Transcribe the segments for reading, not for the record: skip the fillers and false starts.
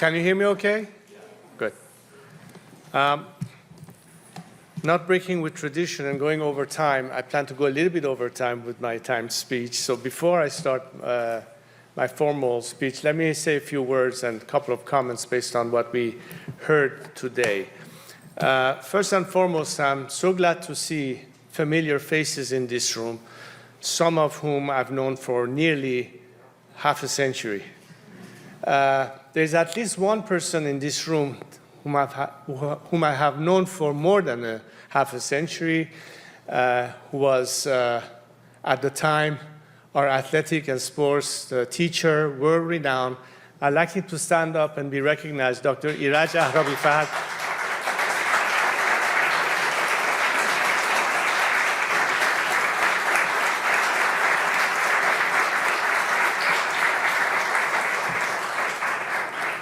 Can you hear me okay? Good. Not breaking with tradition and going over time, I plan to go a little bit over time with my timed speech. So before I start my formal speech, let me say a few words and a couple of comments based on what we heard today. First and foremost, I'm so glad to see familiar faces in this room, some of whom I've known for nearly half a century. There's at least one person in this room whom I have known for more than half a century, who was at the time our athletic and sports teacher, world-renowned. I'd like him to stand up and be recognized, Dr. Iraj Ahrabi-Fahd.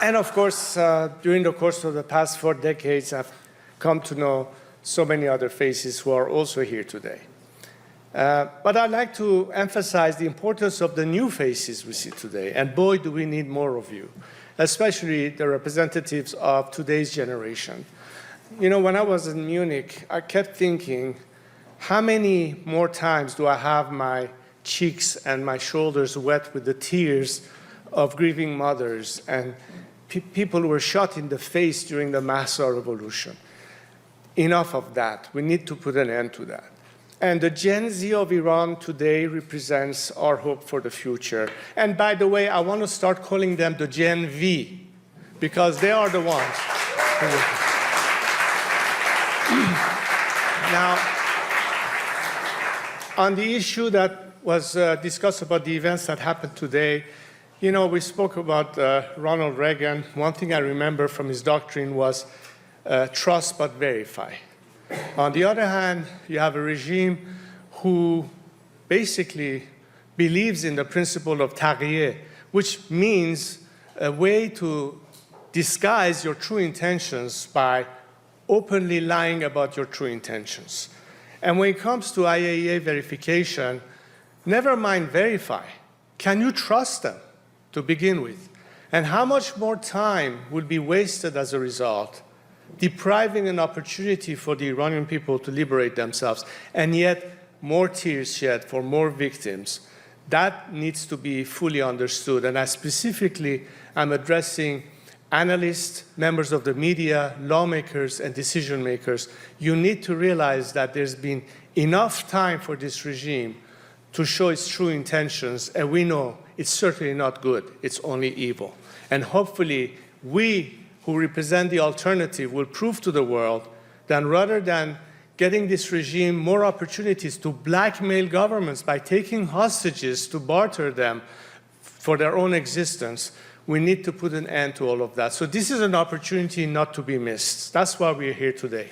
And of course, during the course of the past 4 decades, I've come to know so many other faces who are also here today. But I'd like to emphasize the importance of the new faces we see today. And boy, do we need more of you, especially the representatives of today's generation. You know, when I was in Munich, I kept thinking, how many more times do I have my cheeks and my shoulders wet with the tears of grieving mothers and people who were shot in the face during the Mahsa revolution? Enough of that. We need to put an end to that. And the Gen Z of Iran today represents our hope for the future. And by the way, I want to start calling them the Gen V, because they are the ones. Now, on the issue that was discussed about the events that happened today, you know, we spoke about Ronald Reagan. One thing I remember from his doctrine was trust but verify. On the other hand, you have a regime who basically believes in the principle of taghiir, which means a way to disguise your true intentions by openly lying about your true intentions. And when it comes to IAEA verification, never mind verify. Can you trust them to begin with? And how much more time will be wasted as a result, depriving an opportunity for the Iranian people to liberate themselves, and yet more tears shed for more victims. That needs to be fully understood. And I specifically am addressing analysts, members of the media, lawmakers, and decision makers. You need to realize that there's been enough time for this regime to show its true intentions, and we know it's certainly not good, it's only evil. And hopefully we who represent the alternative will prove to the world that rather than getting this regime more opportunities to blackmail governments by taking hostages to barter them for their own existence, we need to put an end to all of that. So this is an opportunity not to be missed. That's why we're here today.